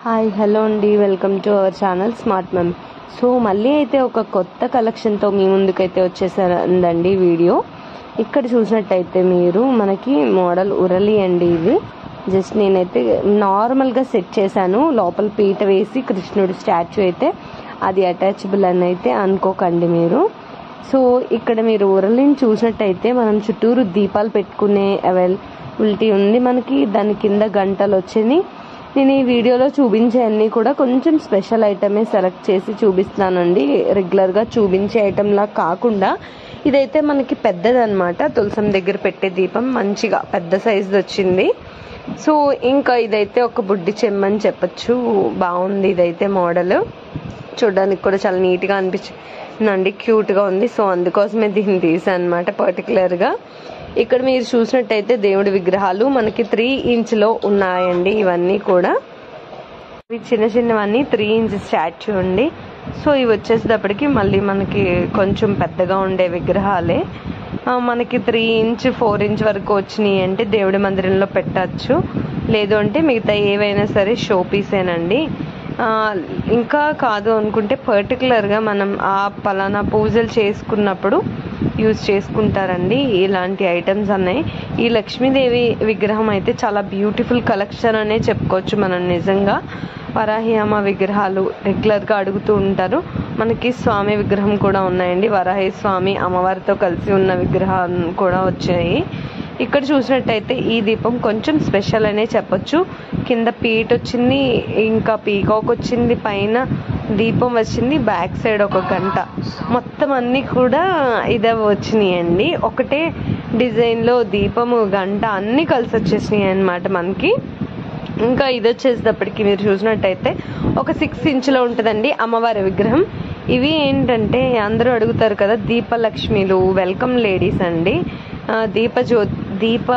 Hi hello అండి, welcome to our channel smart mummy. So మళ్ళీ అయితే ఒక కొత్త కలెక్షన్తో మీ ముందుకైతే వచ్చేసారండి వీడియో. ఇక్కడ చూసినట్టయితే మీరు మనకి మోడల్ ఉరలి అండి. ఇది జస్ట్ నేనైతే నార్మల్గా సెట్ చేశాను, లోపల పీట వేసి కృష్ణుడు స్టాచ్యూ అయితే అది అటాచబుల్ అని అయితే అనుకోకండి మీరు. సో ఇక్కడ మీరు ఉరలిని చూసినట్టయితే మనం చుట్టూరు దీపాలు పెట్టుకునే అవైలబిలిటీ ఉంది మనకి. దాని కింద గంటలు వచ్చేది. నేను ఈ వీడియోలో చూపించే అన్నీ కూడా కొంచెం స్పెషల్ ఐటమే సెలెక్ట్ చేసి చూపిస్తానండి. రెగ్యులర్గా చూపించే ఐటెంలా కాకుండా ఇదైతే మనకి పెద్దదన్నమాట. తులసం దగ్గర పెట్టే దీపం మంచిగా పెద్ద సైజు వచ్చింది. సో ఇంకా ఇదైతే ఒక బుడ్డి చెమ్మని చెప్పచ్చు. బాగుంది ఇదైతే మోడల్. చూడడానికి కూడా చాలా నీట్గా అనిపించిందండి, క్యూట్గా ఉంది. సో అందుకోసమే దీన్ని తీసాను అనమాట పర్టికులర్గా. ఇక్కడ మీరు చూసినట్టయితే దేవుడి విగ్రహాలు మనకి 3 ఇంచ్లో ఉన్నాయండి. ఇవన్నీ కూడా ఇవి చిన్న చిన్నవన్నీ 3 ఇంచ్ స్టాచ్యూ అండి. సో ఇవి వచ్చేసేటప్పటికి మళ్ళీ మనకి కొంచెం పెద్దగా ఉండే విగ్రహాలే. మనకి 3 ఇంచ్ 4 ఇంచ్ వరకు వచ్చినాయి అంటే దేవుడి మందిరంలో పెట్టచ్చు, లేదు అంటే మిగతా ఏవైనా సరే షో పీసేనండి. ఇంకా కాదు అనుకుంటే పర్టికులర్గా మనం ఆ పలానా పూజలు చేసుకున్నప్పుడు యూజ్ చేసుకుంటారండి ఇలాంటి ఐటమ్స్ అన్నాయి. ఈ లక్ష్మీదేవి విగ్రహం అయితే చాలా బ్యూటిఫుల్ కలెక్షన్ అనే చెప్పుకోవచ్చు మనం. నిజంగా వరాహి అమ్మ విగ్రహాలు రెగ్యులర్గా అడుగుతూ ఉంటారు. మనకి స్వామి విగ్రహం కూడా ఉన్నాయండి. వరాహి స్వామి అమ్మవారితో కలిసి ఉన్న విగ్రహం కూడా వచ్చాయి. ఇక్కడ చూసినట్టయితే ఈ దీపం కొంచెం స్పెషల్ అనే చెప్పొచ్చు. కింద పీట వచ్చింది, ఇంకా పీకాక్ వచ్చింది, పైన దీపం వచ్చింది, బ్యాక్ సైడ్ ఒక గంట, మొత్తం అన్నీ కూడా ఇదే వచ్చినాయి అండి. ఒకటే డిజైన్లో దీపము గంట అన్నీ కలిసి వచ్చేసినాయి అన్నమాట మనకి. ఇంకా ఇది వచ్చేసేటప్పటికి మీరు చూసినట్టయితే ఒక 6 ఇంచులో ఉంటుందండి అమ్మవారి విగ్రహం. ఇవి ఏంటంటే అందరూ అడుగుతారు కదా, దీపలక్ష్మిలు, వెల్కమ్ లేడీస్ అండి, దీప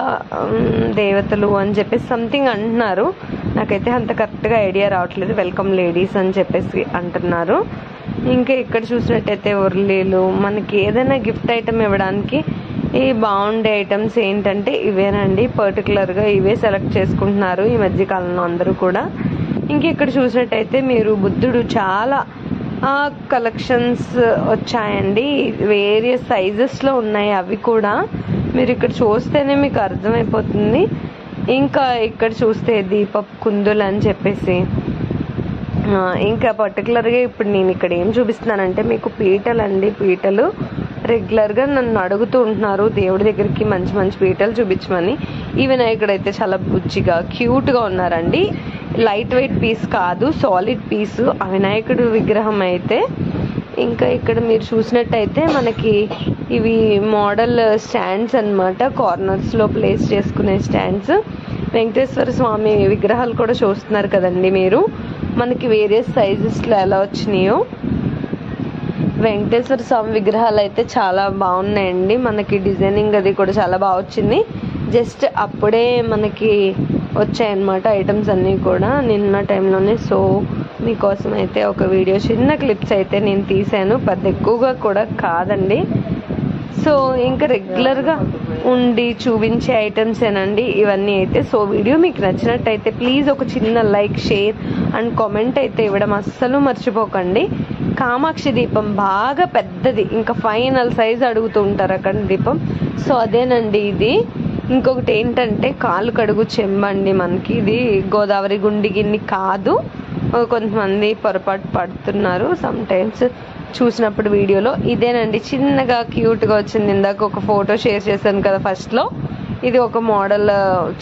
దేవతలు అని చెప్పేసి సంథింగ్ అంటున్నారు. నాకైతే అంత కరెక్ట్గా ఐడియా రావట్లేదు. వెల్కమ్ లేడీస్ అని చెప్పేసి అంటున్నారు. ఇంకా ఇక్కడ చూసినట్టయితే ఉర్లీలు, మనకి ఏదైనా గిఫ్ట్ ఐటమ్ ఇవ్వడానికి ఈ బాగుండే ఐటమ్స్ ఏంటంటే ఇవేనండి. పర్టికులర్గా ఇవే సెలెక్ట్ చేసుకుంటున్నారు ఈ మధ్యకాలంలో అందరూ కూడా. ఇంక ఇక్కడ చూసినట్టయితే మీరు బుద్ధుడు చాలా కలెక్షన్స్ వచ్చాయండి. వేరియస్ సైజెస్లో ఉన్నాయి. అవి కూడా మీరు ఇక్కడ చూస్తేనే మీకు అర్థమైపోతుంది. ఇంకా ఇక్కడ చూస్తే దీపపు కుందులు అని చెప్పేసి, ఇంకా పర్టికులర్గా ఇప్పుడు నేను ఇక్కడ ఏం చూపిస్తున్నానంటే మీకు పీటలు అండి. పీటలు రెగ్యులర్గా నన్ను అడుగుతూ ఉంటున్నారు దేవుడి దగ్గరికి మంచి మంచి పీటలు చూపించమని. ఈ వినాయకుడు అయితే చాలా బుజ్జిగా క్యూట్గా ఉన్నారండి. లైట్ వెయిట్ పీస్ కాదు, సాలిడ్ పీసు ఆ వినాయకుడు విగ్రహం అయితే. ఇంకా ఇక్కడ మీరు చూసినట్టయితే మనకి ఇవి మోడల్ స్టాండ్స్ అన్నమాట, కార్నర్స్లో ప్లేస్ చేసుకునే స్టాండ్స్. వెంకటేశ్వర స్వామి విగ్రహాలు కూడా చూస్తున్నారు కదండి మీరు, మనకి వేరియస్ సైజెస్లో ఎలా వచ్చినాయో. వెంకటేశ్వర స్వామి విగ్రహాలు అయితే చాలా బాగున్నాయండి. మనకి డిజైనింగ్ అది కూడా చాలా బాగా వచ్చింది. జస్ట్ అప్పుడే మనకి వచ్చాయన్నమాట ఐటమ్స్ అన్నీ కూడా నిన్న టైంలోనే. సో మీకోసం అయితే ఒక వీడియో చిన్న క్లిప్స్ అయితే నేను తీసాను, పెద్ద ఎక్కువగా కూడా కాదండి. సో ఇంకా రెగ్యులర్గా ఉండి చూపించే ఐటమ్స్ ఏనండి ఇవన్నీ అయితే. సో వీడియో మీకు నచ్చినట్టయితే ప్లీజ్ ఒక చిన్న లైక్, షేర్ అండ్ కామెంట్ అయితే ఇవ్వడం అస్సలు మర్చిపోకండి. కామాక్షి దీపం బాగా పెద్దది, ఇంకా ఫైనల్ సైజ్ అడుగుతూ ఉంటారు అక్కడ దీపం. సో అదేనండి ఇది. ఇంకొకటి ఏంటంటే కాలు కడుగు చెంబండి మనకి. ఇది గోదావరి గుండి గిన్ని కాదు, కొంతమంది పొరపాటు పడుతున్నారు సమ్ టైమ్స్ చూసినప్పుడు వీడియోలో. ఇదేనండి చిన్నగా క్యూట్గా వచ్చింది. ఇందాక ఒక ఫోటో షేర్ చేశాను కదా ఫస్ట్లో. ఇది ఒక మోడల్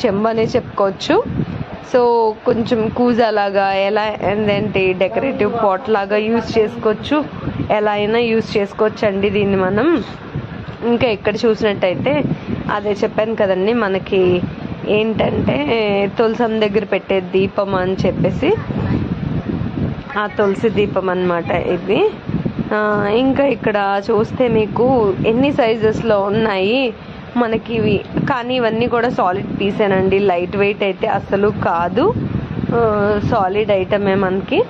చెంబు అనే చెప్పుకోవచ్చు. సో కొంచెం కూజాలాగా ఎలా ఏంటంటే డెకరేటివ్ పాట్ లాగా యూజ్ చేసుకోవచ్చు, ఎలా అయినా యూజ్ చేసుకోవచ్చు అండి దీన్ని మనం. ఇంకా ఇక్కడ చూసినట్టయితే అదే చెప్పాను కదండి, మనకి ఏంటంటే తులసం దగ్గర పెట్టే దీపం అని చెప్పేసి ఆ తులసి దీపం అన్నమాట ఇది. ఇంకా ఇక్కడ చూస్తే మీకు ఎన్ని సైజెస్లో ఉన్నాయి మనకి ఇవి. కానీ ఇవన్నీ కూడా సాలిడ్ పీసేనండి, లైట్ వెయిట్ అయితే అసలు కాదు. సాలిడ్ ఐటమే మనకి.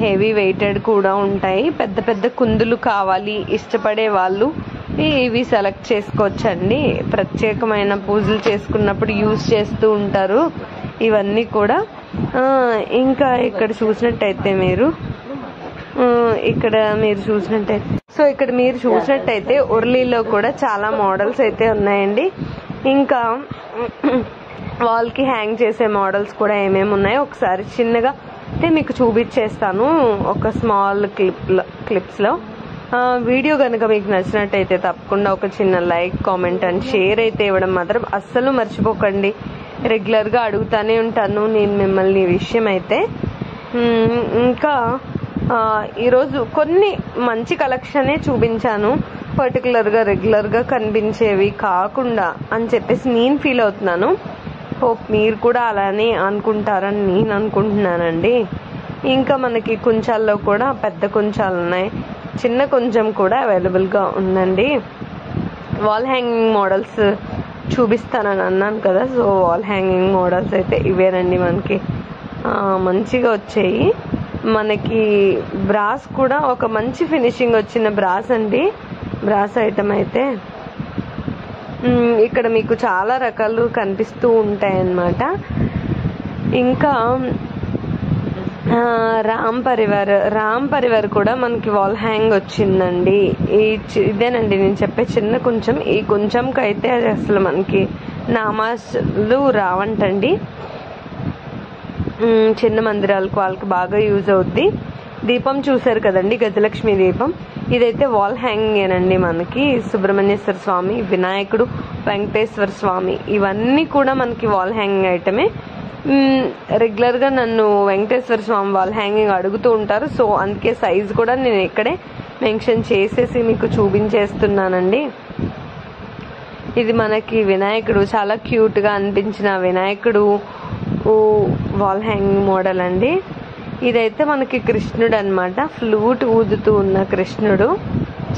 హెవీ వెయిటెడ్ కూడా ఉంటాయి. పెద్ద పెద్ద కుందులు కావాలి ఇష్టపడే వాళ్ళు ఇవి సెలెక్ట్ చేసుకోవచ్చండి. ప్రత్యేకమైన పూజలు చేసుకున్నప్పుడు యూజ్ చేస్తూ ఉంటారు ఇవన్నీ కూడా. ఇంకా ఇక్కడ చూసినట్టయితే మీరు చూసినట్టయితే ఉర్లీలో కూడా చాలా మోడల్స్ అయితే ఉన్నాయండి. ఇంకా వాల్ కి హ్యాంగ్ చేసే మోడల్స్ కూడా ఏమేమి ఉన్నాయో ఒకసారి చిన్నగా అయితే మీకు చూపించేస్తాను ఒక స్మాల్ క్లిప్స్ లో. వీడియో కనుక మీకు నచ్చినట్టయితే తప్పకుండా ఒక చిన్న లైక్, కామెంట్ అండ్ షేర్ అయితే ఇవ్వడం మాత్రం అస్సలు మర్చిపోకండి. రెగ్యులర్ గా అడుగుతానే ఉంటాను నేను మిమ్మల్ని ఈ విషయం అయితే. ఇంకా ఈరోజు కొన్ని మంచి కలెక్షనే చూపించాను, పర్టికులర్ గా రెగ్యులర్ గా కనిపించేవి కాకుండా అని చెప్పేసి నేను ఫీల్ అవుతున్నాను. హోప్ మీరు కూడా అలానే అనుకుంటారని నేను అనుకుంటున్నానండి. ఇంకా మనకి కుంచాల్లో కూడా పెద్ద కుంచాలు ఉన్నాయి, చిన్న కొంచెం కూడా అవైలబుల్ గా ఉందండి. వాల్ హ్యాంగింగ్ మోడల్స్ చూపిస్తానని అన్నాను కదా, సో వాల్ హ్యాంగింగ్ మోడల్స్ అయితే ఇవేనండి. మనకి మంచిగా వచ్చాయి. మనకి బ్రాస్ కూడా ఒక మంచి ఫినిషింగ్ వచ్చిన బ్రాస్ అండి, బ్రాస్ ఐటమ్ అయితే. ఇక్కడ మీకు చాలా రకాలు కనిపిస్తూ ఉంటాయి అన్నమాట. ఇంకా రామ్ పరివార్ కూడా మనకి వాల్ హ్యాంగ్ వచ్చిందండి. ఇదేనండి నేను చెప్పే చిన్న కొంచెం. ఈ కొంచెంకి అయితే అది అసలు మనకి నామాలు రావంటండి. చిన్న మందిరాలకు వాళ్ళకి బాగా యూజ్ అవుద్ది. దీపం చూసారు కదండి, గజలక్ష్మి దీపం. ఇదైతే వాల్ హ్యాంగింగేనండి. మనకి సుబ్రహ్మణ్యేశ్వర స్వామి, వినాయకుడు, వెంకటేశ్వర స్వామి ఇవన్నీ కూడా మనకి వాల్ హ్యాంగింగ్ ఐటమే. రెగ్యులర్ గా నన్ను వెంకటేశ్వర స్వామి వాల్ హ్యాంగింగ్ అడుగుతూ ఉంటారు, సో అందుకే సైజ్ కూడా నేను ఇక్కడే మెన్షన్ చేసేసి మీకు చూపించేస్తున్నానండి. ఇది మనకి వినాయకుడు, చాలా క్యూట్ గా అనిపించిన వినాయకుడు వాల్ హ్యాంగింగ్ మోడల్ అండి. ఇదైతే మనకి కృష్ణుడు అన్నమాట, ఫ్లూట్ ఊదుతూ ఉన్న కృష్ణుడు.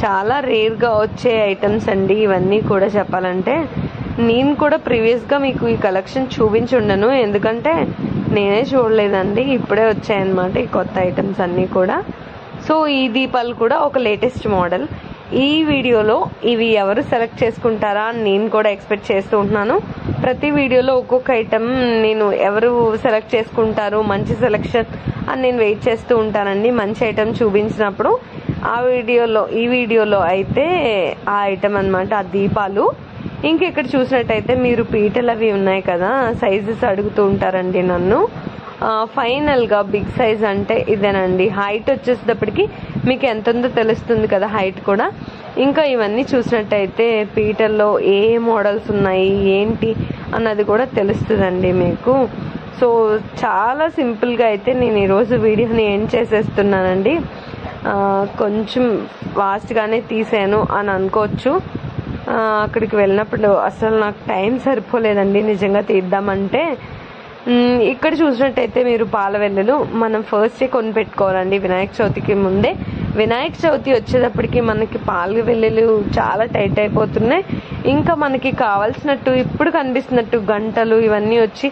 చాలా రేర్ గా వచ్చే ఐటమ్స్ అండి ఇవన్నీ కూడా చెప్పాలంటే. నేను కూడా ప్రీవియస్ గా మీకు ఈ కలెక్షన్ చూపించి ఉండను, ఎందుకంటే నేనే చూడలేదండి, ఇప్పుడే వచ్చాయన్నమాట ఈ కొత్త ఐటమ్స్ అన్ని కూడా. సో ఈ దీపాలు కూడా ఒక లేటెస్ట్ మోడల్. ఈ వీడియోలో ఇవి ఎవరు సెలెక్ట్ చేసుకుంటారా అని నేను కూడా ఎక్స్పెక్ట్ చేస్తూ ఉంటున్నాను. ప్రతి వీడియోలో ఒక్కొక్క ఐటమ్ నేను ఎవరు సెలెక్ట్ చేసుకుంటారు, మంచి సెలెక్షన్ అని నేను వెయిట్ చేస్తూ ఉంటానండి. మంచి ఐటమ్ చూపించినప్పుడు ఈ వీడియోలో అయితే ఆ ఐటమ్ అన్నమాట, ఆ దీపాలు. ఇంకా ఇక్కడ చూసినట్టయితే మీరు పీటలు అవి ఉన్నాయి కదా, సైజెస్ అడుగుతూ ఉంటారండి నన్ను. ఫైనల్ గా బిగ్ సైజ్ అంటే ఇదేనండి. హైట్ వచ్చేసేటప్పటికి మీకు ఎంత ఉందో తెలుస్తుంది కదా, హైట్ కూడా. ఇంకా ఇవన్నీ చూసినట్టయితే పీటల్లో ఏ మోడల్స్ ఉన్నాయి ఏంటి అన్నది కూడా తెలుస్తుందండి మీకు. సో చాలా సింపుల్ గా అయితే నేను ఈరోజు వీడియోని ఎండ్ చేసేస్తున్నానండి. కొంచెం ఫాస్ట్ గానే తీసాను అని అనుకోవచ్చు. అక్కడికి వెళ్ళినప్పుడు అసలు నాకు టైం సరిపోలేదండి నిజంగా తీద్దామంటే. ఇక్కడ చూసినట్టయితే మీరు పాల వెల్లులు మనం ఫస్ట్ కొని పెట్టుకోవాలండి వినాయక చవితికి ముందే. వినాయక చవితి వచ్చేటప్పటికి మనకి పాల వెల్లులు చాలా టైట్ అయిపోతున్నాయి. ఇంకా మనకి కావాల్సినట్టు ఇప్పుడు కనిపిస్తున్నట్టు గంటలు ఇవన్నీ వచ్చి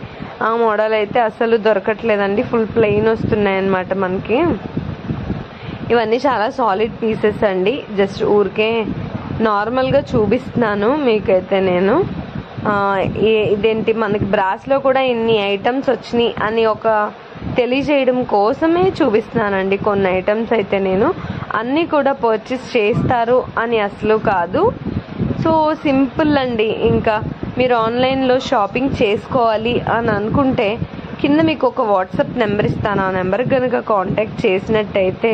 ఆ మోడల్ అయితే అసలు దొరకట్లేదండి, ఫుల్ ప్లెయిన్ వస్తున్నాయి అన్నమాట మనకి. ఇవన్నీ చాలా సాలిడ్ పీసెస్ అండి, జస్ట్ ఊరికే నార్మల్ గా చూపిస్తున్నాను మీకైతే నేను. ఇదేంటి మనకి బ్రాస్ లో కూడా ఇన్ని ఐటమ్స్ వచ్చినాయి అని ఒక తెలియజేయడం కోసమే చూపిస్తున్నానండి. కొన్ని ఐటమ్స్ అయితే నేను అన్ని కూడా పర్చేస్ చేస్తారు అని అసలు కాదు. సో సింపుల్ అండి. ఇంకా మీరు ఆన్లైన్ లో షాపింగ్ చేసుకోవాలి అని అనుకుంటే కింద మీకు ఒక వాట్సాప్ నెంబర్ ఇస్తాను, ఆ నెంబర్ కనుక కాంటాక్ట్ చేసినట్టయితే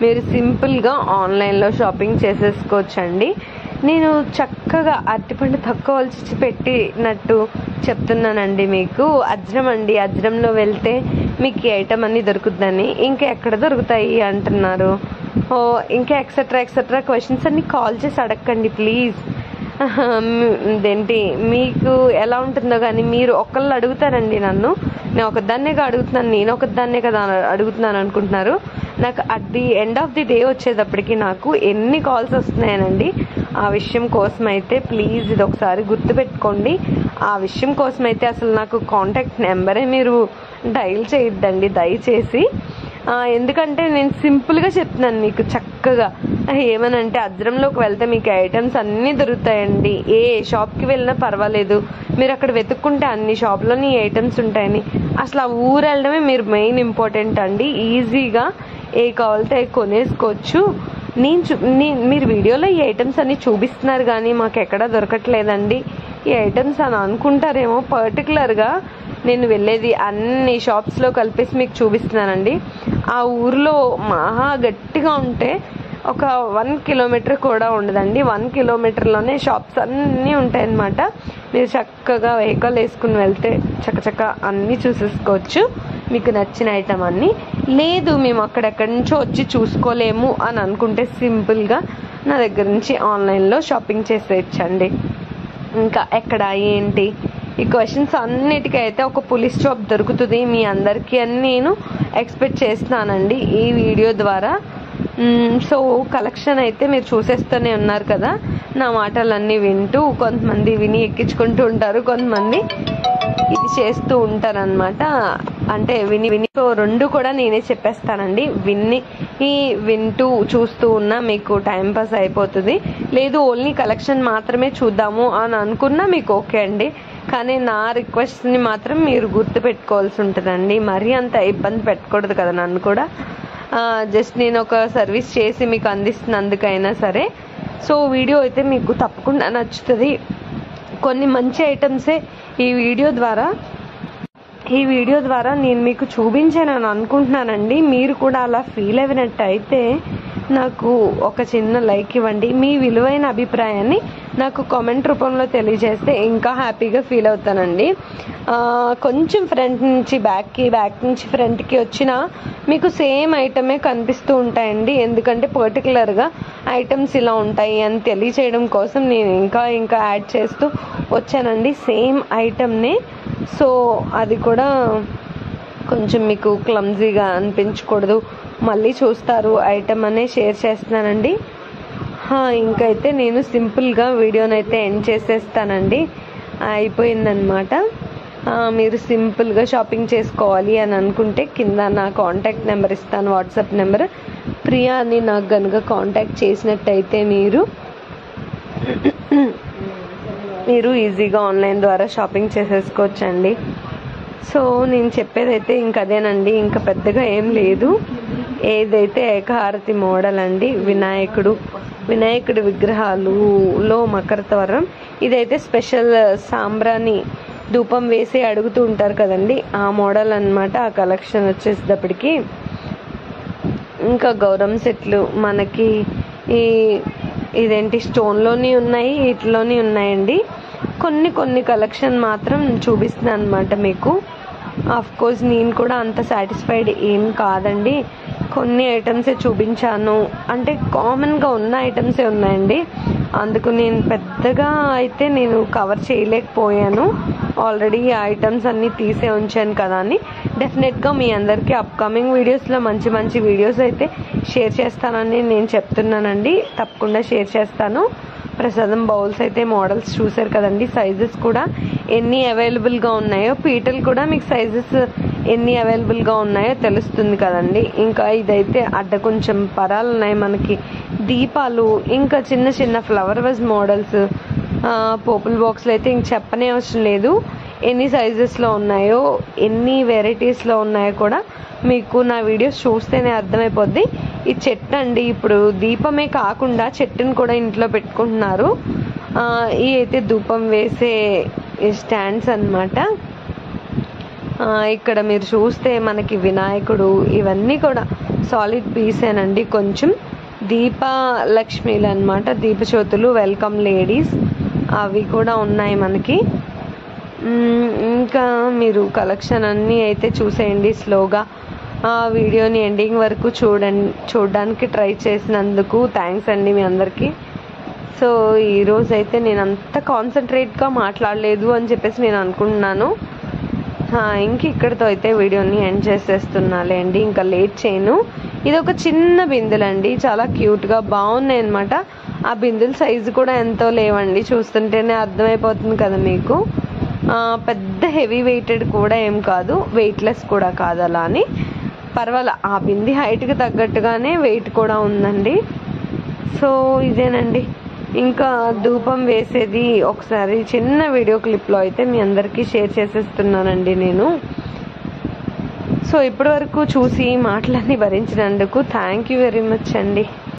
మీరు సింపుల్ గా ఆన్లైన్ లో షాపింగ్ చేసేసుకోవచ్చండి. నేను చక్కగా అరటిపండు తక్కువ వలిచి పెట్టినట్టు చెప్తున్నానండి మీకు. అజ్రం అండి, అజ్రంలో వెళ్తే మీకు ఈ ఐటమ్ అన్ని దొరుకుతుందని. ఇంకా ఎక్కడ దొరుకుతాయి అంటున్నారు, ఇంకా ఎక్సెట్రా క్వశ్చన్స్ అన్ని కాల్ చేసి అడగండి ప్లీజ్. ఇదేంటి మీకు ఎలా ఉంటుందో కానీ మీరు ఒకళ్ళు అడుగుతారండి నన్ను, నేను ఒకదాన్నేగా అడుగుతున్నాను, నేను ఒకదాన్నే కదా అడుగుతున్నాను అనుకుంటున్నారు. నాకు at the end of the day వచ్చేటప్పటికి నాకు ఎన్ని కాల్స్ వస్తున్నాయనండి. ఆ విషయం కోసం అయితే ప్లీజ్ ఇది ఒకసారి గుర్తుపెట్టుకోండి. ఆ విషయం కోసం అయితే అసలు నాకు కాంటాక్ట్ నెంబరే మీరు డైల్ చేయొద్దండి దయచేసి. ఎందుకంటే నేను సింపుల్గా చెప్తున్నాను మీకు చక్కగా. ఏమనంటే అజ్రంలోకి వెళ్తే మీకు ఐటమ్స్ అన్నీ దొరుకుతాయండి. ఏ షాప్కి వెళ్ళినా పర్వాలేదు, మీరు అక్కడ వెతుక్కుంటే అన్ని షాప్లోని ఐటమ్స్ ఉంటాయని. అసలు ఆ ఊరు వెళ్ళడమే మీరు మెయిన్ ఇంపార్టెంట్ అండి. ఈజీగా ఏ కావాలితే అవి కొనేసుకోవచ్చు. మీరు వీడియోలో ఈ ఐటమ్స్ అన్ని చూపిస్తున్నారు కానీ మాకు ఎక్కడా దొరకట్లేదండి ఈ ఐటమ్స్ అని అనుకుంటారేమో. పర్టికులర్గా నేను వెళ్ళేది అన్ని షాప్స్లో కలిపేసి మీకు చూపిస్తున్నానండి. ఆ ఊర్లో మహా గట్టిగా ఉంటే ఒక 1 కిలోమీటర్ కూడా ఉండదండి. 1 కిలోమీటర్లోనే షాప్స్ అన్నీ ఉంటాయన్నమాట. మీరు చక్కగా వెహికల్ వేసుకుని వెళ్తే చక్కచక్క అన్నీ చూసేసుకోవచ్చు మీకు నచ్చిన ఐటమ్ అన్నీ. లేదు మేము అక్కడెక్కడి నుంచో వచ్చి చూసుకోలేము అని అనుకుంటే సింపుల్గా నా దగ్గర నుంచి ఆన్లైన్లో షాపింగ్ చేసేయచ్చండి. ఇంకా ఎక్కడ ఏంటి ఈ క్వశ్చన్స్ అన్నిటికైతే ఒక పోలీస్ జాబ్ దొరుకుతుంది మీ అందరికీ అని నేను ఎక్స్పెక్ట్ చేస్తున్నానండి ఈ వీడియో ద్వారా. సో కలెక్షన్ అయితే మీరు చూసేస్తూనే ఉన్నారు కదా, నా మాటలన్నీ వింటూ. కొంతమంది విని ఎక్కించుకుంటూ ఉంటారు, కొంతమంది ఇది చేస్తూ ఉంటారనమాట. అంటే విని సో రెండు కూడా నేనే చెప్పేస్తానండి. వింటూ చూస్తూ ఉన్నా మీకు టైంపాస్ అయిపోతుంది. లేదు ఓన్లీ కలెక్షన్ మాత్రమే చూద్దాము అని అనుకున్నా మీకు ఓకే అండి. కానీ నా రిక్వెస్ట్ని మాత్రం మీరు గుర్తు పెట్టుకోవాల్సి ఉంటుందండి. మరీ అంత ఇబ్బంది పెట్టకూడదు కదా నన్ను కూడా. జస్ట్ నేను ఒక సర్వీస్ చేసి మీకు అందిస్తున్నందుకైనా సరే. సో వీడియో అయితే మీకు తప్పకుండా నచ్చుతుంది. కొన్ని మంచి ఐటమ్సే ఈ వీడియో ద్వారా నేను మీకు చూపించానని అనుకుంటున్నానండి. మీరు కూడా అలా ఫీల్ అయినట్టయితే నాకు ఒక చిన్న లైక్ ఇవ్వండి. మీ విలువైన అభిప్రాయాన్ని నాకు కామెంట్ రూపంలో తెలియజేస్తే ఇంకా హ్యాపీగా ఫీల్ అవుతానండి. కొంచెం ఫ్రంట్ నుంచి బ్యాక్ నుంచి ఫ్రంట్కి వచ్చినా మీకు సేమ్ ఐటమే కనిపిస్తూ ఉంటాయండి. ఎందుకంటే పర్టికులర్గా ఐటమ్స్ ఇలా ఉంటాయి అని తెలియచేయడం కోసం నేను ఇంకా యాడ్ చేస్తూ వచ్చానండి సేమ్ ఐటమ్నే. సో అది కూడా కొంచెం మీకు క్లమ్జీగా అనిపించకూడదు, మళ్ళీ చూస్తారు ఐటమ్ అనే షేర్ చేస్తున్నానండి. ఇంకైతే నేను సింపుల్గా వీడియోనైతే ఎండ్ చేసేస్తానండి. అయిపోయిందనమాట. మీరు సింపుల్గా షాపింగ్ చేసుకోవాలి అని అనుకుంటే కింద నా కాంటాక్ట్ నెంబర్ ఇస్తాను, వాట్సాప్ నెంబర్. ప్రియా అని నాకు కనుక కాంటాక్ట్ చేసినట్టయితే మీరు ఈజీగా ఆన్లైన్ ద్వారా షాపింగ్ చేసేసుకోవచ్చండి. సో నేను చెప్పేదైతే ఇంకదేనండి, ఇంకా పెద్దగా ఏం లేదు. ఏదైతే ఏకహారతి మోడల్ అండి, వినాయకుడి విగ్రహాలులో మకరతవరం. ఇదైతే స్పెషల్ సాంబ్రాణి ధూపం వేసి అడుగుతూ ఉంటారు కదండి, ఆ మోడల్ అన్నమాట. ఆ కలెక్షన్ వచ్చేసేటప్పటికి ఇంకా గౌరమ్ సెట్లు మనకి ఇదేంటి స్టోన్లోని ఉన్నాయి, వీటిలోని ఉన్నాయండి. కొన్ని కలెక్షన్ మాత్రం చూపిస్తున్నాను అనమాట మీకు. ఆఫ్ కోర్స్ నేను కూడా అంత సాటిస్ఫైడ్ ఏం కాదండి. కొన్ని ఐటమ్సే చూపించాను, అంటే కామన్గా ఉన్న ఐటమ్సే ఉన్నాయండి. అందుకు నేను పెద్దగా అయితే నేను కవర్ చేయలేకపోయాను. ఆల్రెడీ ఆ ఐటమ్స్ అన్నీ తీసే ఉంచాను కదా అని. డెఫినెట్గా మీ అందరికీ అప్కమింగ్ వీడియోస్లో మంచి వీడియోస్ అయితే షేర్ చేస్తానని నేను చెప్తున్నానండి. తప్పకుండా షేర్ చేస్తాను. ప్రసాదం బౌల్స్ అయితే మోడల్స్ చూసారు కదండి, సైజెస్ కూడా ఎన్ని అవైలబుల్గా ఉన్నాయో, పీటలు కూడా మీకు సైజెస్ ఎన్ని అవైలబుల్గా ఉన్నాయో తెలుస్తుంది కదండి. ఇంకా ఇదైతే కొంచెం పరాలు ఉన్నాయి మనకి, దీపాలు, ఇంకా చిన్న ఫ్లవర్ వాజ్ మోడల్స్, పోపుల్ బాక్స్లు అయితే ఇంక చెప్పనే అవసరం లేదు. ఎన్ని సైజెస్లో ఉన్నాయో, ఎన్ని వెరైటీస్లో ఉన్నాయో కూడా మీకు నా వీడియోస్ చూస్తేనే అర్థమైపోద్ది. ఈ చెట్టు అండి, ఇప్పుడు దీపమే కాకుండా చెట్టును కూడా ఇంట్లో పెట్టుకుంటున్నారు. ఇవి అయితే ధూపం వేసే స్టాండ్స్ అన్నమాట. ఇక్కడ మీరు చూస్తే మనకి వినాయకుడు, ఇవన్నీ కూడా సాలిడ్ పీసేనండి. కొంచెం దీపలక్ష్మిలు అన్నమాట, దీపజ్యోతులు, వెల్కమ్ లేడీస్, అవి కూడా ఉన్నాయి మనకి. ఇంకా మీరు కలెక్షన్ అన్నీ అయితే చూసేయండి స్లోగా. వీడియోని ఎండింగ్ వరకు చూడడానికి ట్రై చేసినందుకు థ్యాంక్స్ అండి మీ అందరికీ. సో ఈరోజు అయితే నేను అంత కాన్సన్ట్రేట్గా మాట్లాడలేదు అని చెప్పేసి నేను అనుకుంటున్నాను. ఇంక ఇక్కడితో అయితే వీడియోని ఎండ్ చేసేస్తున్నాలే అండి, ఇంకా లేట్ చేయను. ఇది ఒక చిన్న బిందెలండి, చాలా క్యూట్గా బాగున్నాయి అనమాట. ఆ బిందెల సైజు కూడా ఎంతో లేవండి, చూస్తుంటేనే అర్థమైపోతుంది కదా మీకు. పెద్ద హెవీ వెయిటెడ్ కూడా ఏం కాదు, వెయిట్లెస్ కూడా కాదు, అలా అని పర్వాలే, ఆ బింది హైట్కి తగ్గట్టుగానే వెయిట్ కూడా ఉందండి. సో ఇదేనండి. ఇంకా ధూపం వేసేది ఒకసారి చిన్న వీడియో క్లిప్లో అయితే మీ అందరికీ షేర్ చేసేస్తున్నానండి నేను. సో ఇప్పటి వరకు చూసి మాటలన్నీ భరించినందుకు థ్యాంక్ యూ వెరీ మచ్ అండి.